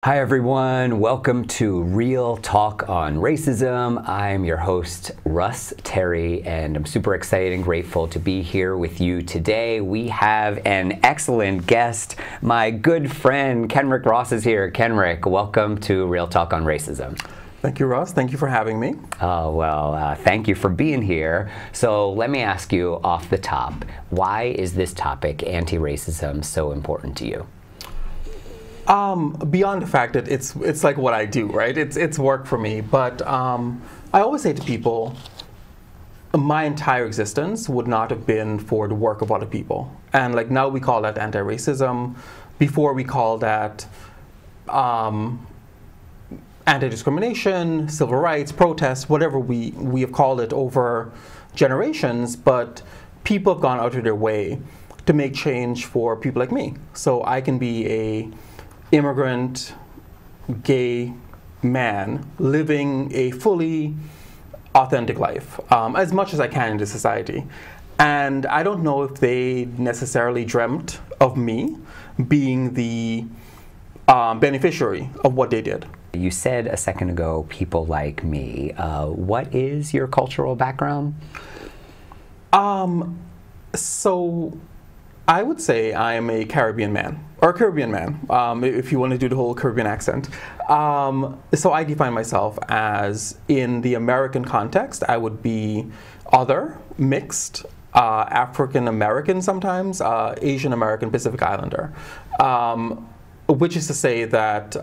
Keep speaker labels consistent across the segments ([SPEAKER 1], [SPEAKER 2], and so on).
[SPEAKER 1] Hi everyone, welcome to Real Talk on Racism. I'm your host, Russ Terry, and I'm super excited and grateful to be here with you today. We have an excellent guest. My good friend, Kenrick Ross is here. Kenrick, welcome to Real Talk on Racism.
[SPEAKER 2] Thank you, Russ. Thank you for having me.
[SPEAKER 1] Oh, well, thank you for being here. So let me ask you off the top, why is this topic, anti-racism, so important to you?
[SPEAKER 2] Beyond the fact that it's like what I do, right? It's work for me. But I always say to people, my entire existence would not have been for the work of other people. And like now we call that anti-racism. Before we call that anti-discrimination, civil rights, protests, whatever we have called it over generations. But people have gone out of their way to make change for people like me. So I can be a immigrant, gay man living a fully authentic life, as much as I can in this society. And I don't know if they necessarily dreamt of me being the beneficiary of what they did.
[SPEAKER 1] You said a second ago, people like me. What is your cultural background?
[SPEAKER 2] So I would say I am a Caribbean man, or a Caribbean man, if you want to do the whole Caribbean accent. So I define myself as, in the American context, I would be other, mixed, African American sometimes, Asian American, Pacific Islander. Which is to say that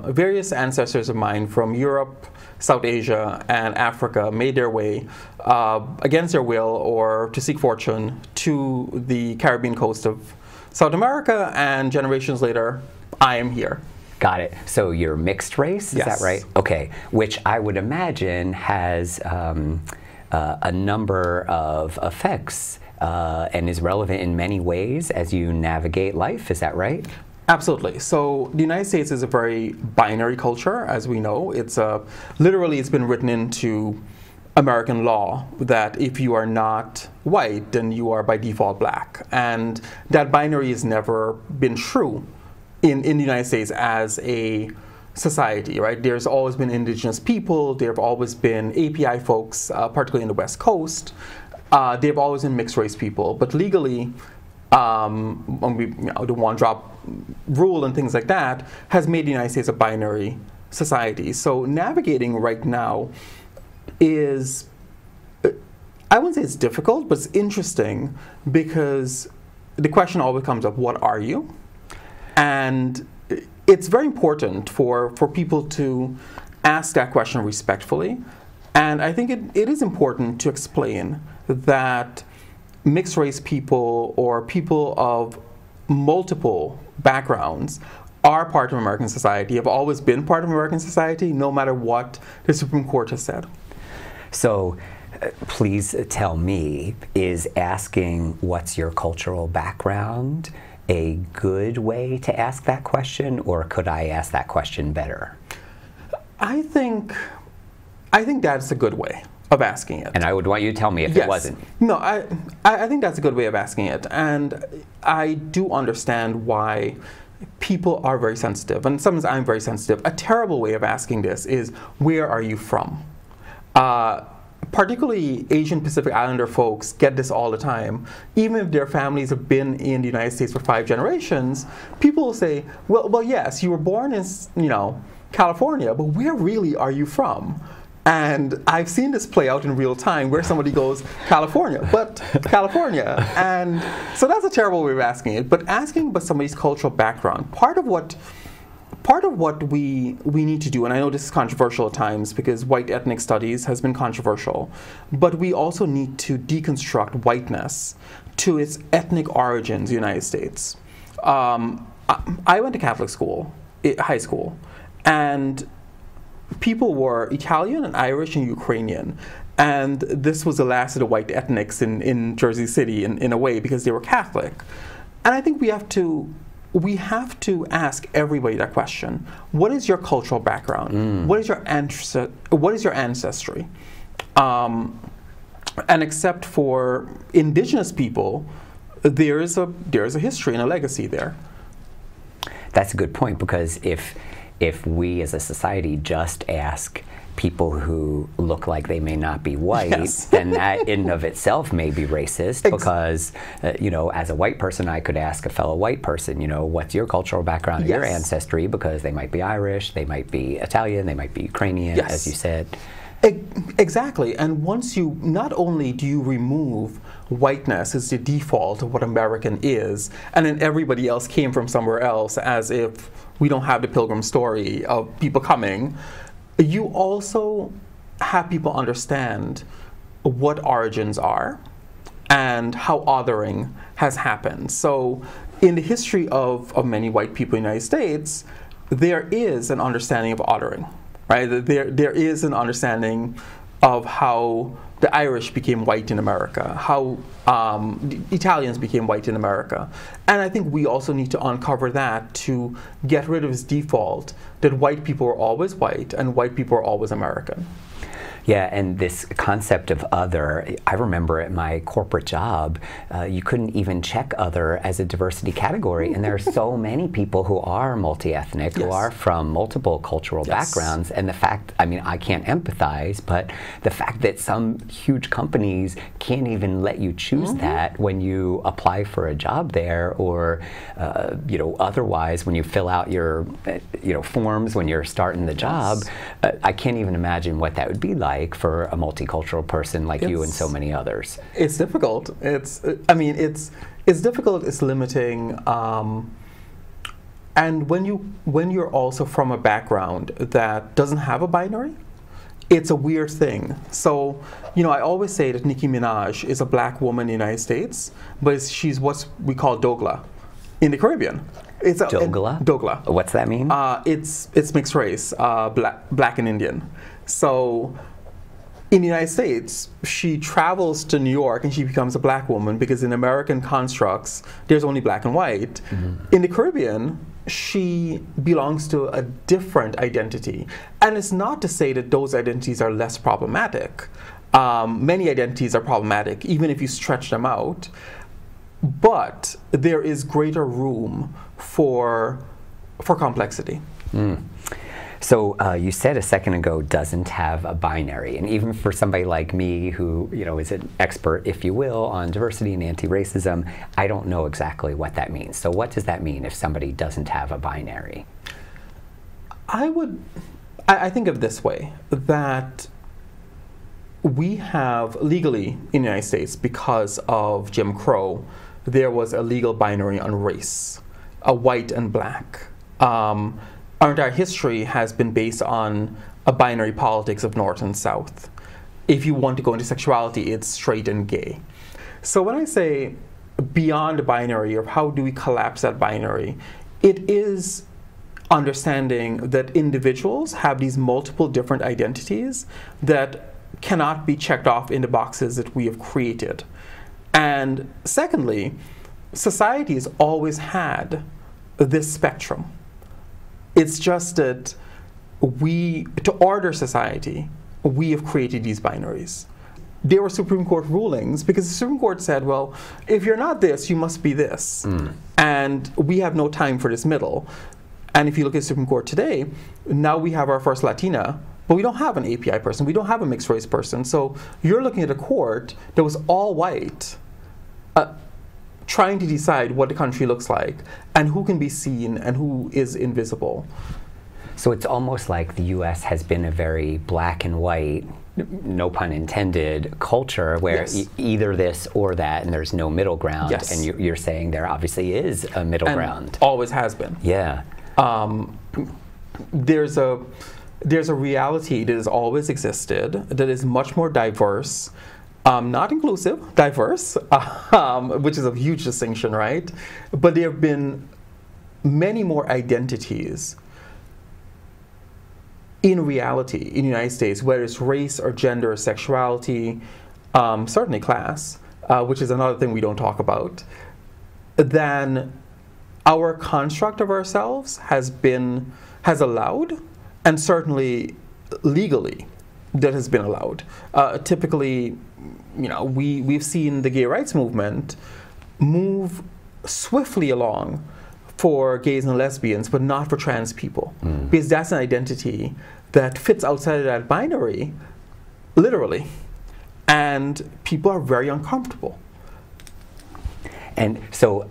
[SPEAKER 2] various ancestors of mine from Europe, South Asia, and Africa made their way against their will or to seek fortune to the Caribbean coast of South America, and generations later, I am here.
[SPEAKER 1] Got it. So you're mixed race, is that right? Okay, which I would imagine has a number of effects and is relevant in many ways as you navigate life, is that right?
[SPEAKER 2] Absolutely. So the United States is a very binary culture, as we know. It's literally, it's been written into American law that if you are not white, then you are by default black. And that binary has never been true in the United States as a society, right? There's always been indigenous people. There have always been API folks, particularly in the West Coast. There have always been mixed race people. But legally, the one-drop rule and things like that has made the United States a binary society. So navigating right now is, I wouldn't say it's difficult, but it's interesting because the question always comes up, what are you? And it's very important for people to ask that question respectfully. And I think it is important to explain that mixed race people or people of multiple backgrounds are part of American society, have always been part of American society, no matter what the Supreme Court has said.
[SPEAKER 1] So please tell me, is asking what's your cultural background a good way to ask that question, or could I ask that question better?
[SPEAKER 2] I think that's a good way of asking it.
[SPEAKER 1] And I would want you to tell me if it wasn't.
[SPEAKER 2] No, I think that's a good way of asking it. And I do understand why people are very sensitive. And sometimes I'm very sensitive. A terrible way of asking this is, where are you from? Particularly Asian Pacific Islander folks get this all the time. Even if their families have been in the United States for 5 generations, people will say, well, yes, you were born in, California, but where really are you from? And I've seen this play out in real time where somebody goes, California, but California. And so that's a terrible way of asking it. But asking about somebody's cultural background, part of what we need to do, and I know this is controversial at times because white ethnic studies has been controversial, but we also need to deconstruct whiteness to its ethnic origins in the United States. I went to Catholic school, high school, and people were Italian and Irish and Ukrainian. And this was the last of the white ethnics in Jersey City in a way, because they were Catholic. And I think we have to ask everybody that question. What is your cultural background? What is your ancestry? And except for indigenous people, there is a history and a legacy there.
[SPEAKER 1] That's a good point, because if we as a society just ask people who look like they may not be white,
[SPEAKER 2] yes.
[SPEAKER 1] then that in and of itself may be racist, because you know, as a white person, I could ask a fellow white person, you know, what's your cultural background,
[SPEAKER 2] yes.
[SPEAKER 1] your ancestry, because they might be Irish, they might be Italian, they might be Ukrainian,
[SPEAKER 2] yes.
[SPEAKER 1] as you said.
[SPEAKER 2] Exactly. And once you, not only do you remove whiteness as the default of what American is, and then everybody else came from somewhere else, as if we don't have the Pilgrim story of people coming, you also have people understand what origins are and how othering has happened. So in the history of many white people in the United States, there is an understanding of othering. Right? There is an understanding of how the Irish became white in America, how the Italians became white in America. And I think we also need to uncover that to get rid of this default that white people are always white and white people are always American.
[SPEAKER 1] Yeah, and this concept of other, I remember at my corporate job, you couldn't even check other as a diversity category, and there are so many people who are multi-ethnic,
[SPEAKER 2] yes.
[SPEAKER 1] who are from multiple cultural
[SPEAKER 2] yes.
[SPEAKER 1] backgrounds, and the fact, I mean, I can't empathize, but the fact that some huge companies can't even let you choose that when you apply for a job there, or you know, otherwise when you fill out your you know, forms when you're starting the job,
[SPEAKER 2] yes.
[SPEAKER 1] I can't even imagine what that would be like for a multicultural person like you and so many others.
[SPEAKER 2] It's difficult. I mean, it's difficult. It's limiting. And when you're also from a background that doesn't have a binary, it's a weird thing. So, you know, I always say that Nicki Minaj is a black woman in the United States, but she's what we call Dogla in the Caribbean. It's
[SPEAKER 1] Dogla?
[SPEAKER 2] Dogla.
[SPEAKER 1] What's that mean?
[SPEAKER 2] It's mixed race, black and Indian. So in the United States, she travels to New York and she becomes a black woman, because in American constructs, there's only black and white. In the Caribbean, she belongs to a different identity. And it's not to say that those identities are less problematic. Many identities are problematic, even if you stretch them out. But there is greater room for complexity.
[SPEAKER 1] So you said a second ago, doesn't have a binary, and even for somebody like me who, you know, is an expert, if you will, on diversity and anti-racism, I don't know exactly what that means. So what does that mean if somebody doesn't have a binary?
[SPEAKER 2] I think of it this way, that we have legally in the United States, because of Jim Crow, there was a legal binary on race, a white and black. Our entire history has been based on a binary politics of North and South. If you want to go into sexuality, it's straight and gay. So when I say beyond the binary, or how do we collapse that binary, it is understanding that individuals have these multiple different identities that cannot be checked off in the boxes that we have created. And secondly, society has always had this spectrum. It's just that to order society, we have created these binaries. There were Supreme Court rulings because the Supreme Court said, well, if you're not this, you must be this. And we have no time for this middle. And if you look at the Supreme Court today, now we have our first Latina, but we don't have an API person. We don't have a mixed race person. So you're looking at a court that was all white, trying to decide what the country looks like and who can be seen and who is invisible.
[SPEAKER 1] So it's almost like the U.S. has been a very black and white, no pun intended, culture where
[SPEAKER 2] yes.
[SPEAKER 1] Either this or that, and there's no middle ground.
[SPEAKER 2] Yes.
[SPEAKER 1] And you're saying there obviously is a middle ground.
[SPEAKER 2] Always has been.
[SPEAKER 1] Yeah.
[SPEAKER 2] There's a reality that has always existed that is much more diverse. Not inclusive, diverse, which is a huge distinction, right? But there have been many more identities in reality, in the United States, whether it's race or gender or sexuality, certainly class, which is another thing we don't talk about, then our construct of ourselves has allowed, and certainly legally, that has been allowed. Typically, we've seen the gay rights movement move swiftly along for gays and lesbians, but not for trans people, because that's an identity that fits outside of that binary, literally, and people are very uncomfortable.
[SPEAKER 1] And so,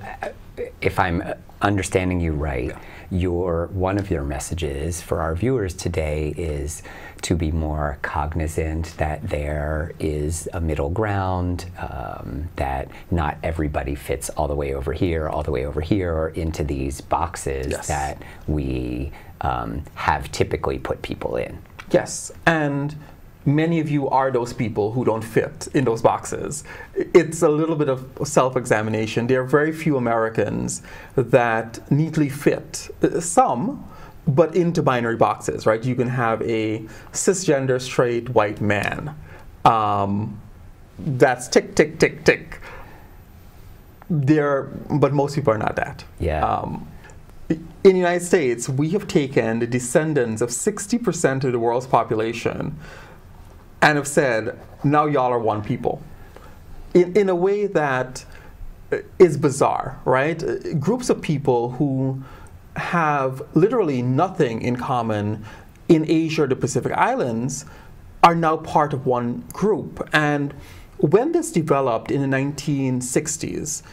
[SPEAKER 1] if I'm understanding you right, one of your messages for our viewers today is to be more cognizant that there is a middle ground, that not everybody fits all the way over here, or into these boxes that we have typically put people in.
[SPEAKER 2] Yes, and many of you are those people who don't fit in those boxes. It's a little bit of self-examination. There are very few Americans that neatly fit, some, but into binary boxes, right? You can have a cisgender, straight, white man. That's tick, tick, tick, tick. But most people are not that.
[SPEAKER 1] Yeah.
[SPEAKER 2] In the United States, we have taken the descendants of 60% of the world's population and have said, now y'all are one people, in a way that is bizarre, right? Groups of people who have literally nothing in common in Asia or the Pacific Islands are now part of one group. And when this developed in the 1960s,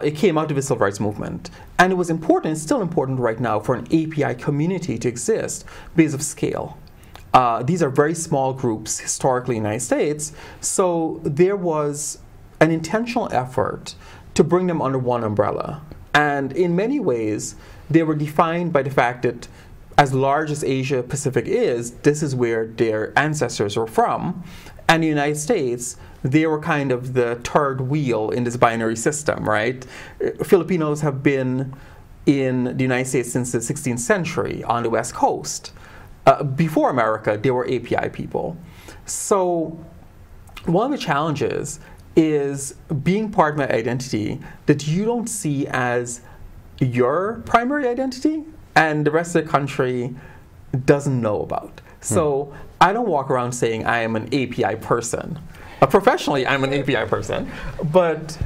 [SPEAKER 2] it came out of the civil rights movement. And it was important, it's still important right now, for an API community to exist because of scale. These are very small groups historically in the United States, so there was an intentional effort to bring them under one umbrella. And in many ways, they were defined by the fact that as large as Asia Pacific is, this is where their ancestors were from. And in the United States, they were kind of the third wheel in this binary system, right? Filipinos have been in the United States since the 16th century on the West Coast. Before America, they were API people. So one of the challenges is being part of my identity that you don't see as your primary identity and the rest of the country doesn't know about. So I don't walk around saying I am an API person. Professionally, I'm an API person, but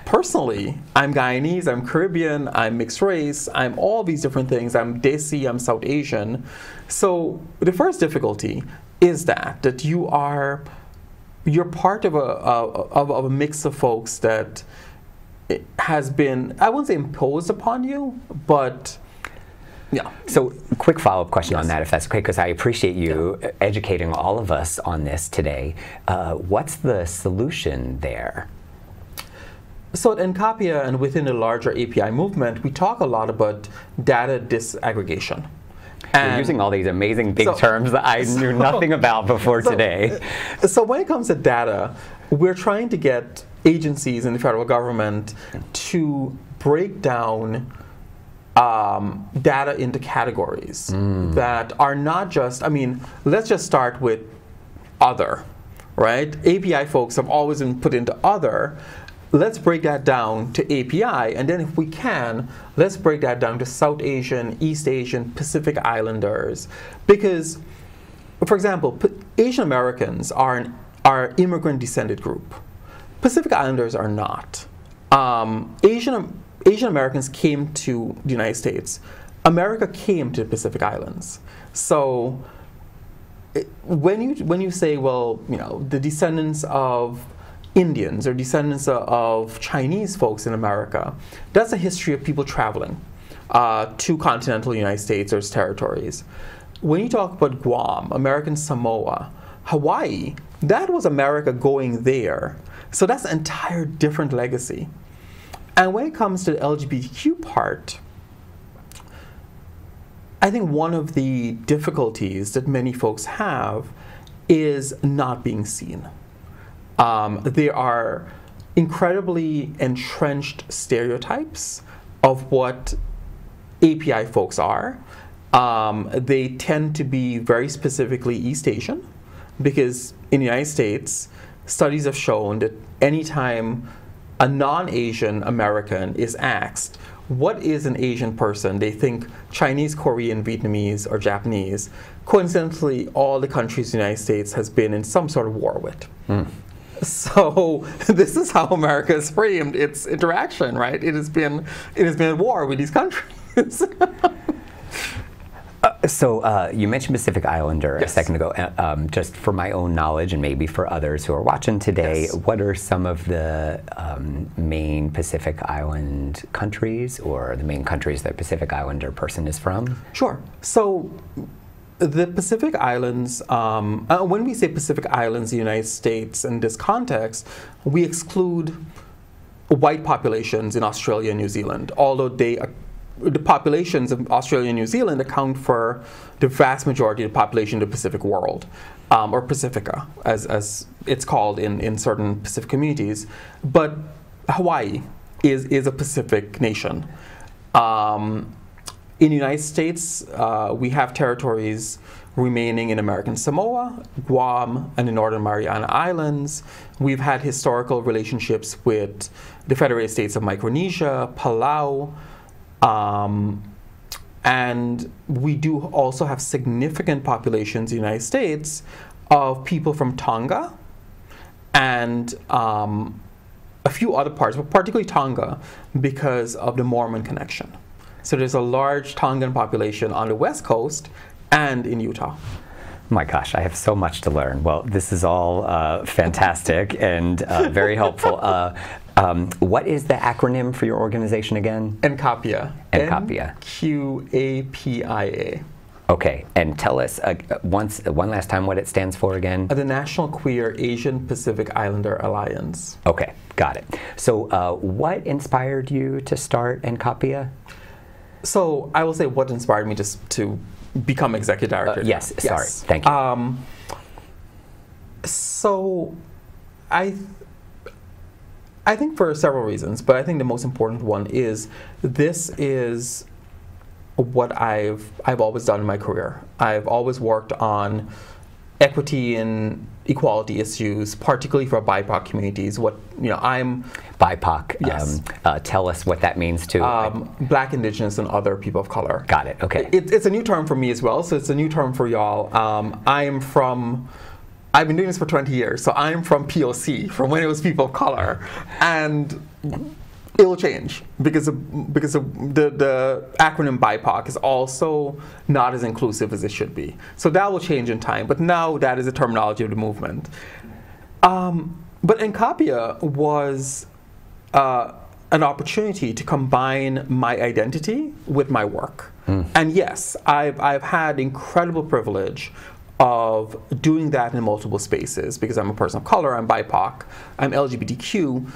[SPEAKER 2] personally, I'm Guyanese, I'm Caribbean, I'm mixed race, I'm all these different things. I'm Desi, I'm South Asian. So the first difficulty is that you're part of a mix of folks that has been, I wouldn't say imposed upon you, but yeah.
[SPEAKER 1] So quick follow-up question on that, if that's okay, because I appreciate you educating all of us on this today. What's the solution there?
[SPEAKER 2] So at NQAPIA and within the larger API movement, we talk a lot about data disaggregation.
[SPEAKER 1] You're using all these amazing big terms that I knew nothing about before today.
[SPEAKER 2] So when it comes to data, we're trying to get agencies in the federal government to break down data into categories that are not just, I mean, let's just start with other, right? API folks have always been put into other. Let's break that down to API, and then if we can, let's break that down to South Asian, East Asian, Pacific Islanders. Because, for example, Asian Americans are an immigrant-descended group. Pacific Islanders are not. Asian Americans came to the United States. America came to the Pacific Islands. So when you say, well, the descendants of Indians or descendants of Chinese folks in America, that's a history of people traveling to continental United States or its territories. When you talk about Guam, American Samoa, Hawaii, that was America going there. So that's an entire different legacy. And when it comes to the LGBTQ part, I think one of the difficulties that many folks have is not being seen. There are incredibly entrenched stereotypes of what API folks are, They tend to be very specifically East Asian, because in the United States, studies have shown that anytime a non-Asian American is asked, what is an Asian person? They think Chinese, Korean, Vietnamese, or Japanese. Coincidentally, all the countries the United States has been in some sort of war with. So this is how America has framed its interaction, right? It has been at war with these countries.
[SPEAKER 1] So you mentioned Pacific Islander
[SPEAKER 2] Yes.
[SPEAKER 1] a second ago. Just for my own knowledge, and maybe for others who are watching today,
[SPEAKER 2] Yes.
[SPEAKER 1] what are some of the main Pacific Island countries, or the main countries that Pacific Islander person is from?
[SPEAKER 2] Sure. So the Pacific Islands, when we say Pacific Islands, the United States, in this context, we exclude white populations in Australia and New Zealand, although the populations of Australia and New Zealand account for the vast majority of the population of the Pacific world, or Pacifica, as it's called in certain Pacific communities. But Hawaii is a Pacific nation. In the United States, we have territories remaining in American Samoa, Guam, and the Northern Mariana Islands. We've had historical relationships with the Federated States of Micronesia, Palau, and we do also have significant populations in the United States of people from Tonga and a few other parts, but particularly Tonga because of the Mormon connection. So there's a large Tongan population on the West Coast and in Utah.
[SPEAKER 1] My gosh, I have so much to learn. Well, this is all fantastic and very helpful. What is the acronym for your organization again?
[SPEAKER 2] NQAPIA.
[SPEAKER 1] NQAPIA.
[SPEAKER 2] NQAPIA.
[SPEAKER 1] Okay, and tell us one last time what it stands for again.
[SPEAKER 2] The National Queer Asian Pacific Islander Alliance.
[SPEAKER 1] Okay, got it. So what inspired you to start NQAPIA?
[SPEAKER 2] So I will say what inspired me to become executive director.
[SPEAKER 1] Yes, sorry, thank you.
[SPEAKER 2] So I think for several reasons, but I think the most important one is this is what I've always done in my career. I've always worked on equity and equality issues, particularly for BIPOC communities. I'm
[SPEAKER 1] BIPOC.
[SPEAKER 2] Yes.
[SPEAKER 1] Tell us what that means too.
[SPEAKER 2] Black, Indigenous, and other people of color.
[SPEAKER 1] Got it. Okay.
[SPEAKER 2] It's a new term for me as well, so it's a new term for y'all. I've been doing this for 20 years, so I'm from POC, from when it was people of color, and it will change because the acronym BIPOC is also not as inclusive as it should be. So that will change in time, but now that is the terminology of the movement. But NQAPIA was an opportunity to combine my identity with my work. And yes, I've had incredible privilege of doing that in multiple spaces because I'm a person of color, I'm BIPOC, I'm LGBTQ,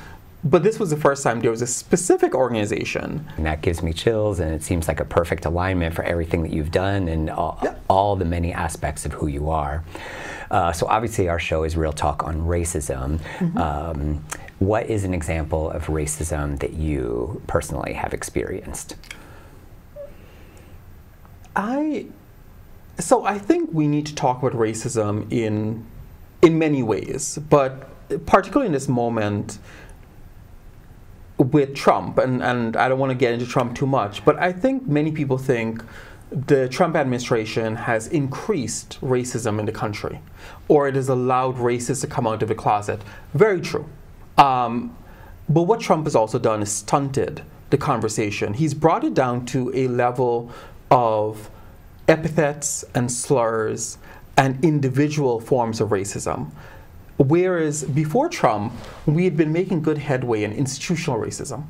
[SPEAKER 2] but this was the first time there was a specific organization.
[SPEAKER 1] And that gives me chills, and it seems like a perfect alignment for everything that you've done and all the many aspects of who you are. So obviously our show is Real Talk on Racism. What is an example of racism that you personally have experienced?
[SPEAKER 2] So I think we need to talk about racism in many ways, but particularly in this moment with Trump, and I don't want to get into Trump too much, but I think many people think the Trump administration has increased racism in the country, or it has allowed racists to come out of the closet. Very true. But what Trump has also done is stunted the conversation. He's brought it down to a level of epithets and slurs and individual forms of racism. Whereas before Trump, we had been making good headway in institutional racism.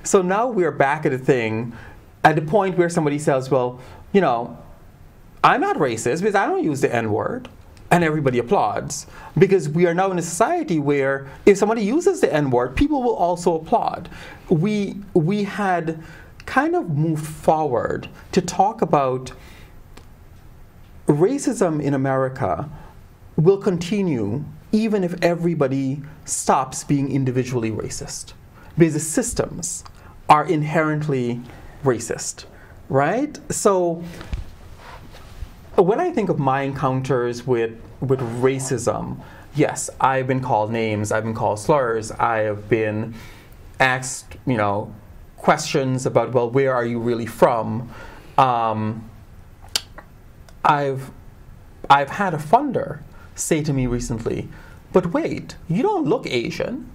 [SPEAKER 2] So now we're back at the point where somebody says, well, I'm not racist because I don't use the N-word. And everybody applauds. Because we are now in a society where if somebody uses the N-word, people will also applaud. We had kind of moved forward to talk about racism in America will continue even if everybody stops being individually racist. Because the systems are inherently racist, right? So when I think of my encounters with racism, yes, I've been called names, I've been called slurs, I have been asked, questions about, well, where are you really from? I've had a funder say to me recently, but wait, you don't look Asian.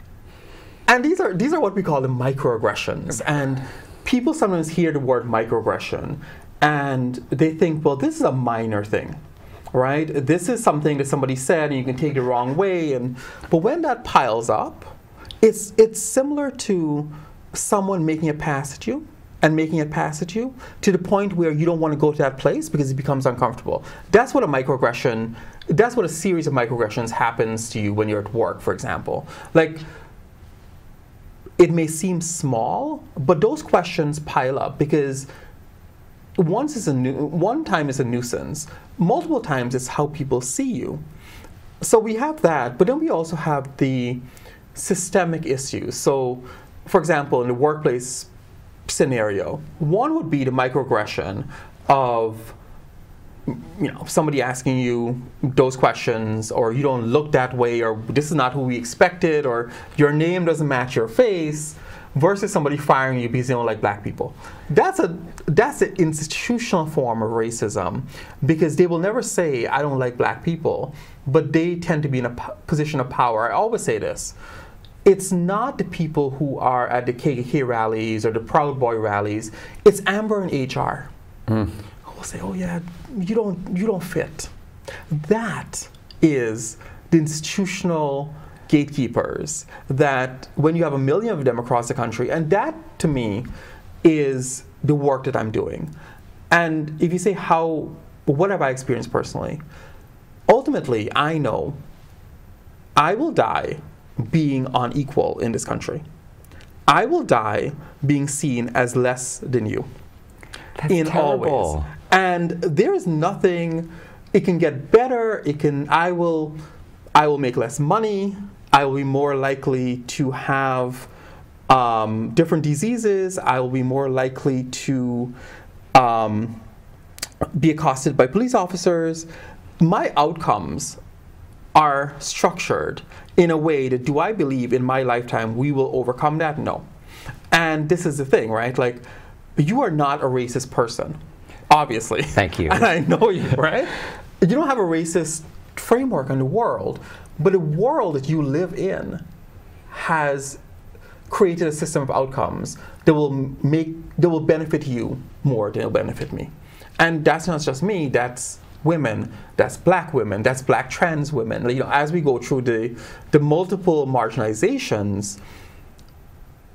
[SPEAKER 2] And these are what we call the microaggressions. And people sometimes hear the word microaggression and they think, well, this is a minor thing, right? This is something that somebody said and you can take it the wrong way. But when that piles up, it's similar to someone making a pass at you and making it pass at you to the point where you don't want to go to that place because it becomes uncomfortable. That's what that's what a series of microaggressions happens to you when you're at work, for example. Like, it may seem small, but those questions pile up because one time is a nuisance, multiple times it's how people see you. So we have that, but then we also have the systemic issues. So, for example, in the workplace scenario, one would be the microaggression of somebody asking you those questions, or you don't look that way, or this is not who we expected, or your name doesn't match your face, versus somebody firing you because they don't like black people. That's an institutional form of racism, because they will never say, I don't like black people, but they tend to be in a position of power. I always say this. It's not the people who are at the KKK rallies or the Proud Boy rallies. It's Amber and HR. Who will say, oh yeah, you don't fit. That is the institutional gatekeepers that when you have 1 million of them across the country, and that to me is the work that I'm doing. And if you say what have I experienced personally? Ultimately, I know I will die being unequal in this country. I will die being seen as less than you.
[SPEAKER 1] That's terrible.
[SPEAKER 2] All ways. And there is nothing, it can get better, I will make less money, I will be more likely to have different diseases, I will be more likely to be accosted by police officers. My outcomes are structured in a way that, do I believe in my lifetime we will overcome that? No. And this is the thing, right? Like, you are not a racist person, obviously.
[SPEAKER 1] Thank you.
[SPEAKER 2] And I know you, right? You don't have a racist framework in the world, but the world that you live in has created a system of outcomes that will benefit you more than it'll benefit me. And that's not just me, that's women, that's black women, that's black trans women. As we go through the multiple marginalizations,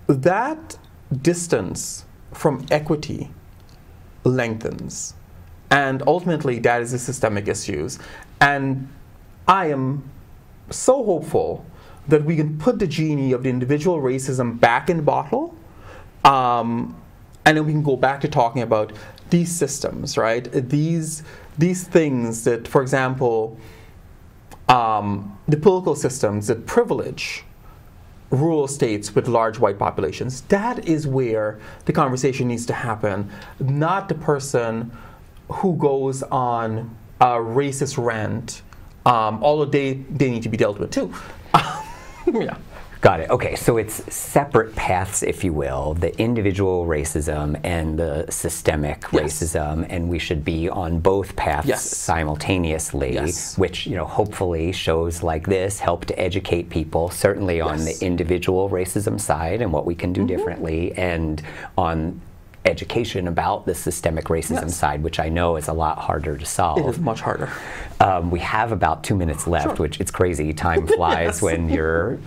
[SPEAKER 2] that distance from equity lengthens. And ultimately, that is the systemic issues. And I am so hopeful that we can put the genie of the individual racism back in the bottle, and then we can go back to talking about these systems, right? These things that, for example, the political systems that privilege rural states with large white populations. That is where the conversation needs to happen, not the person who goes on a racist rant, although they need to be dealt with too. Yeah.
[SPEAKER 1] Got it. Okay, so it's separate paths, if you will, the individual racism and the systemic racism, and we should be on both paths simultaneously, which, hopefully shows like this help to educate people, certainly on the individual racism side and what we can do differently, and on education about the systemic racism side, which I know is a lot harder to solve.
[SPEAKER 2] It is much harder.
[SPEAKER 1] We have about 2 minutes left, which it's crazy. Time flies when you're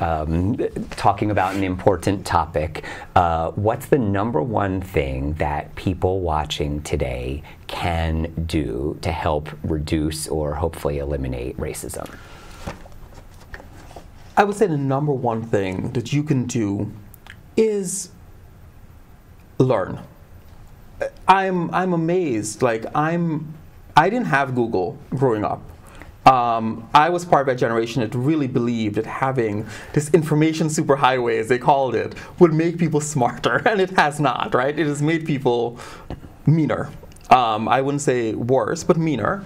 [SPEAKER 1] talking about an important topic. What's the #1 thing that people watching today can do to help reduce or hopefully eliminate racism?
[SPEAKER 2] I would say the #1 thing that you can do is learn. I'm amazed. Like, I didn't have Google growing up. I was part of a generation that really believed that having this information superhighway, as they called it, would make people smarter, and it has not, right? It has made people meaner. I wouldn't say worse, but meaner.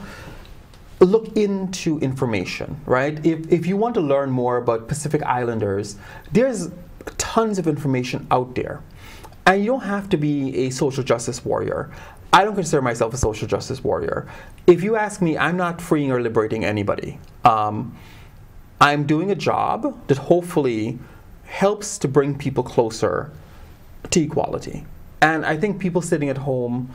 [SPEAKER 2] look into information, right? If you want to learn more about Pacific Islanders, there's tons of information out there. And you don't have to be a social justice warrior. I don't consider myself a social justice warrior. If you ask me, I'm not freeing or liberating anybody. I'm doing a job that hopefully helps to bring people closer to equality. And I think people sitting at home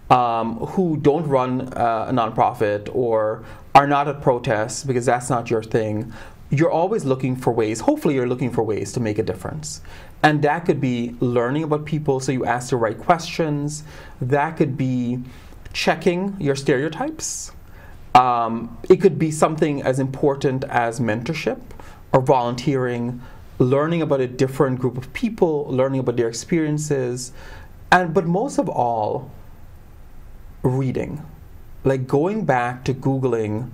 [SPEAKER 2] who don't run a nonprofit or are not at protests because that's not your thing, you're always looking for ways, hopefully you're looking for ways to make a difference. And that could be learning about people so you ask the right questions. That could be checking your stereotypes. It could be something as important as mentorship or volunteering, learning about a different group of people, learning about their experiences, but most of all, reading. Like going back to Googling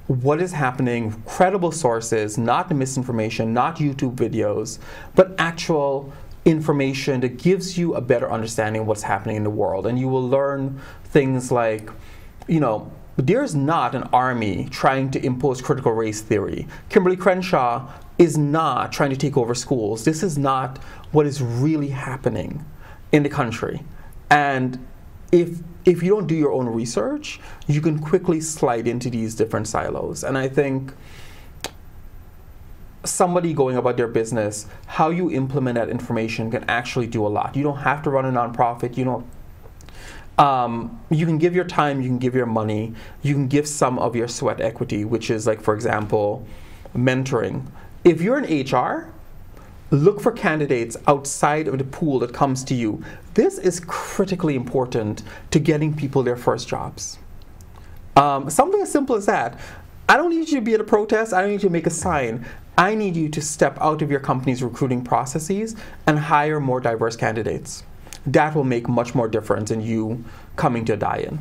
[SPEAKER 2] what is happening, credible sources, not the misinformation, not YouTube videos, but actual information that gives you a better understanding of what's happening in the world. And you will learn things like, there's not an army trying to impose critical race theory. Kimberly Crenshaw is not trying to take over schools. This is not what is really happening in the country. And if you don't do your own research, you can quickly slide into these different silos. And I think somebody going about their business, how you implement that information can actually do a lot. You don't have to run a nonprofit. You can give your time, you can give your money, you can give some of your sweat equity, which is like, for example, mentoring. If you're in HR, look for candidates outside of the pool that comes to you. This is critically important to getting people their first jobs. Something as simple as that. I don't need you to be at a protest. I don't need you to make a sign. I need you to step out of your company's recruiting processes and hire more diverse candidates. That will make much more difference than you coming to a die-in.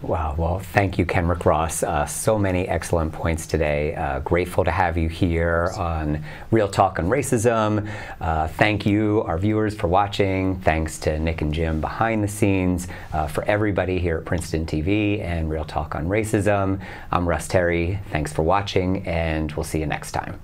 [SPEAKER 1] Wow, well, thank you, Kenrick Ross. So many excellent points today. Grateful to have you here on Real Talk on Racism. Thank you, our viewers, for watching. Thanks to Nick and Jim behind the scenes. For everybody here at Princeton TV and Real Talk on Racism, I'm Russ Terry. Thanks for watching, and we'll see you next time.